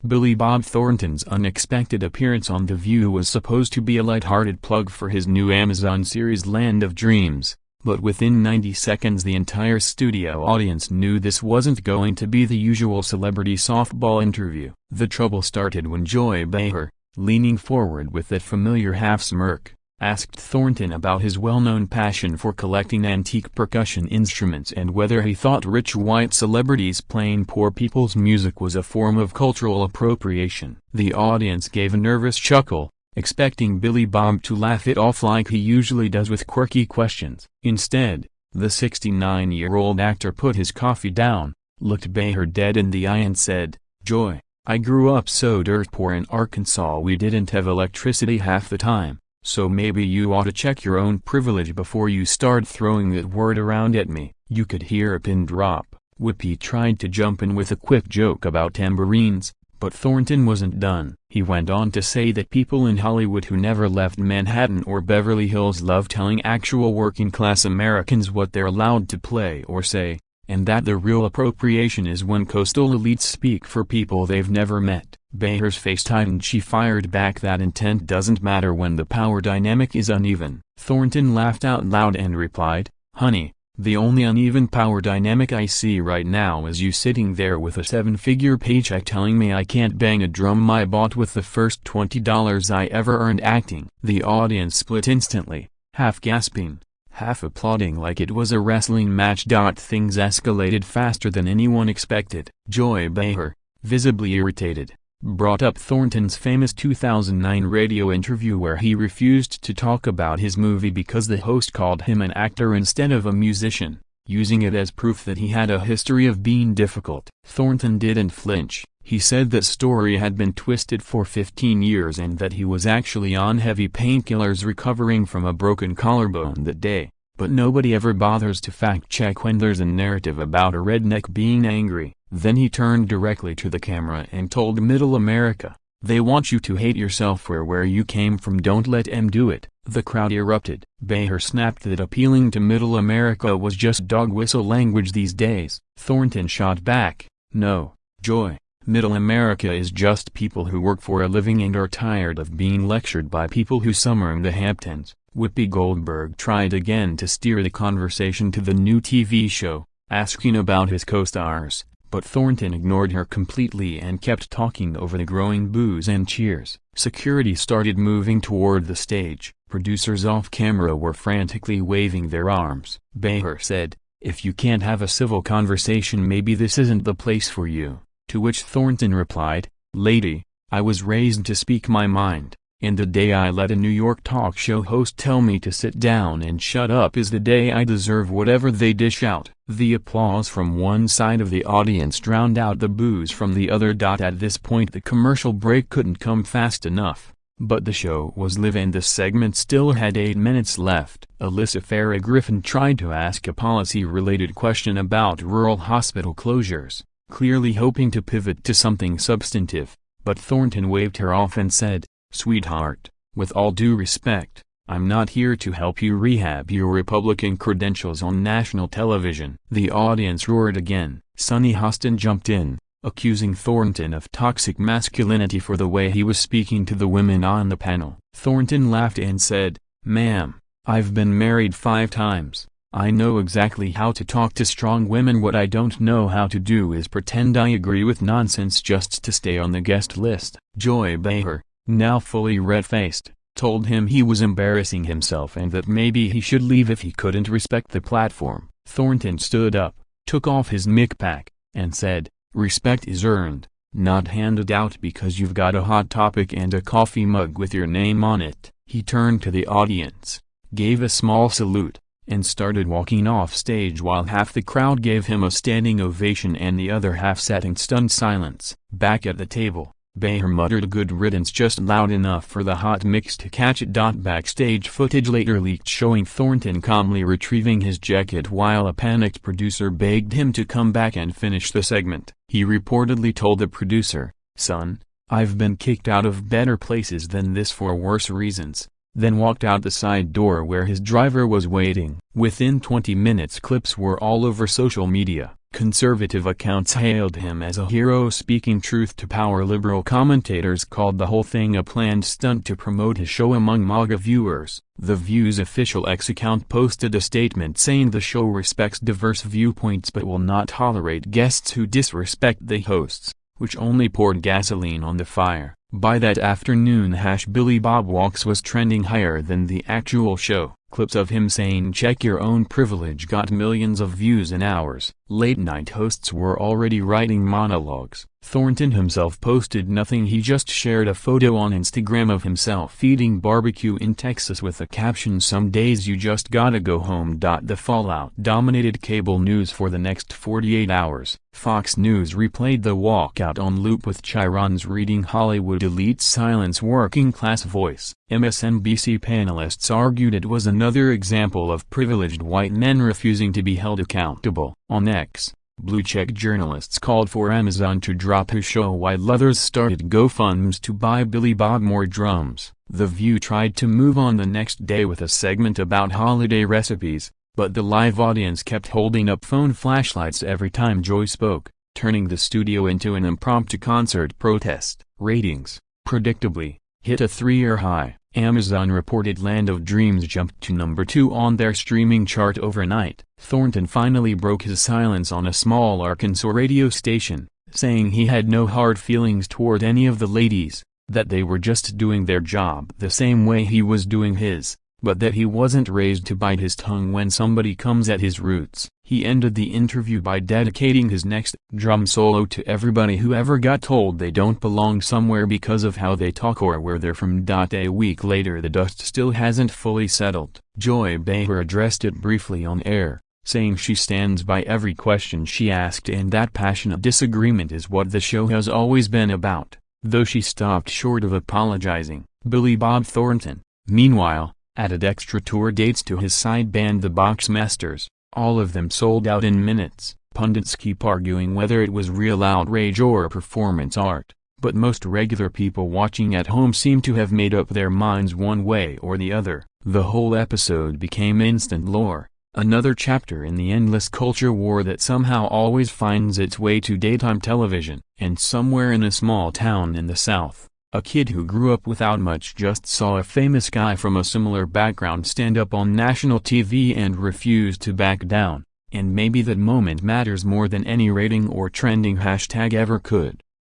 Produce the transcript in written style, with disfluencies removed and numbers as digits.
Billy Bob Thornton's unexpected appearance on The View was supposed to be a light-hearted plug for his new Amazon series Land of Dreams, but within 90 seconds the entire studio audience knew this wasn't going to be the usual celebrity softball interview. The trouble started when Joy Behar, leaning forward with that familiar half-smirk, asked Thornton about his well-known passion for collecting antique percussion instruments and whether he thought rich white celebrities playing poor people's music was a form of cultural appropriation. The audience gave a nervous chuckle, expecting Billy Bob to laugh it off like he usually does with quirky questions. Instead, the 69-year-old actor put his coffee down, looked Behar dead in the eye and said, "Joy, I grew up so dirt poor in Arkansas we didn't have electricity half the time. So maybe you ought to check your own privilege before you start throwing that word around at me." You could hear a pin drop. Whoopi tried to jump in with a quick joke about tambourines, but Thornton wasn't done. He went on to say that people in Hollywood who never left Manhattan or Beverly Hills love telling actual working-class Americans what they're allowed to play or say, and that the real appropriation is when coastal elites speak for people they've never met. Behar's face tightened. She fired back that intent doesn't matter when the power dynamic is uneven. Thornton laughed out loud and replied, "Honey, the only uneven power dynamic I see right now is you sitting there with a 7-figure paycheck telling me I can't bang a drum I bought with the first $20 I ever earned acting." The audience split instantly, half gasping, half applauding like it was a wrestling match. Things escalated faster than anyone expected. Joy Behar, visibly irritated, brought up Thornton's famous 2009 radio interview where he refused to talk about his movie because the host called him an actor instead of a musician, using it as proof that he had a history of being difficult. Thornton didn't flinch. He said that story had been twisted for 15 years and that he was actually on heavy painkillers recovering from a broken collarbone that day, but nobody ever bothers to fact-check when there's a narrative about a redneck being angry. Then he turned directly to the camera and told Middle America, "They want you to hate yourself for where you came from, don't let them do it." The crowd erupted. Behar snapped that appealing to Middle America was just dog whistle language these days. Thornton shot back, "No, Joy, Middle America is just people who work for a living and are tired of being lectured by people who summer in the Hamptons." Whoopi Goldberg tried again to steer the conversation to the new TV show, asking about his co-stars, but Thornton ignored her completely and kept talking over the growing boos and cheers. Security started moving toward the stage. Producers off-camera were frantically waving their arms. Behar said, "If you can't have a civil conversation, maybe this isn't the place for you." To which Thornton replied, "Lady, I was raised to speak my mind, and the day I let a New York talk show host tell me to sit down and shut up is the day I deserve whatever they dish out." The applause from one side of the audience drowned out the boos from the other. At this point the commercial break couldn't come fast enough, but the show was live and the segment still had 8 minutes left. Alyssa Farah Griffin tried to ask a policy-related question about rural hospital closures, clearly hoping to pivot to something substantive, but Thornton waved her off and said, "Sweetheart, with all due respect, I'm not here to help you rehab your Republican credentials on national television." The audience roared again. Sunny Hostin jumped in, accusing Thornton of toxic masculinity for the way he was speaking to the women on the panel. Thornton laughed and said, "Ma'am, I've been married 5 times. I know exactly how to talk to strong women. What I don't know how to do is pretend I agree with nonsense just to stay on the guest list." Joy Behar, now fully red-faced, told him he was embarrassing himself and that maybe he should leave if he couldn't respect the platform. Thornton stood up, took off his mic pack, and said, "Respect is earned, not handed out because you've got a hot topic and a coffee mug with your name on it." He turned to the audience, gave a small salute, and started walking off stage while half the crowd gave him a standing ovation and the other half sat in stunned silence. Back at the table, Behar muttered a "good riddance" just loud enough for the hot mix to catch it. Backstage footage later leaked showing Thornton calmly retrieving his jacket while a panicked producer begged him to come back and finish the segment. He reportedly told the producer, "Son, I've been kicked out of better places than this for worse reasons," then walked out the side door where his driver was waiting. Within 20 minutes clips were all over social media. Conservative accounts hailed him as a hero speaking truth to power. Liberal commentators called the whole thing a planned stunt to promote his show among MAGA viewers. The View's official X account posted a statement saying the show respects diverse viewpoints but will not tolerate guests who disrespect the hosts, which only poured gasoline on the fire. By that afternoon, Billy Bob Walks was trending higher than the actual show. Clips of him saying "check your own privilege" got millions of views in hours. Late-night hosts were already writing monologues. Thornton himself posted nothing. He just shared a photo on Instagram of himself eating barbecue in Texas with the caption "Some days you just gotta go home." The fallout dominated cable news for the next 48 hours. Fox News replayed the walkout on loop with Chiron's reading Hollywood elite's silence working-class voice. MSNBC panelists argued it was another example of privileged white men refusing to be held accountable. On X, blue-check journalists called for Amazon to drop his show while others started GoFundMes to buy Billy Bob more drums. The View tried to move on the next day with a segment about holiday recipes, but the live audience kept holding up phone flashlights every time Joy spoke, turning the studio into an impromptu concert protest. Ratings, predictably, hit a 3-year high. Amazon reported Land of Dreams jumped to number 2 on their streaming chart overnight. Thornton finally broke his silence on a small Arkansas radio station, saying he had no hard feelings toward any of the ladies, that they were just doing their job the same way he was doing his, but that he wasn't raised to bite his tongue when somebody comes at his roots. He ended the interview by dedicating his next drum solo to everybody who ever got told they don't belong somewhere because of how they talk or where they're from. A week later, the dust still hasn't fully settled. Joy Behar addressed it briefly on air, saying she stands by every question she asked and that passionate disagreement is what the show has always been about, though she stopped short of apologizing. Billy Bob Thornton, meanwhile, added extra tour dates to his side band the Boxmasters. All of them sold out in minutes. Pundits keep arguing whether it was real outrage or performance art, but most regular people watching at home seem to have made up their minds one way or the other. The whole episode became instant lore, another chapter in the endless culture war that somehow always finds its way to daytime television. And somewhere in a small town in the South, a kid who grew up without much just saw a famous guy from a similar background stand up on national TV and refused to back down, and maybe that moment matters more than any rating or trending hashtag ever could.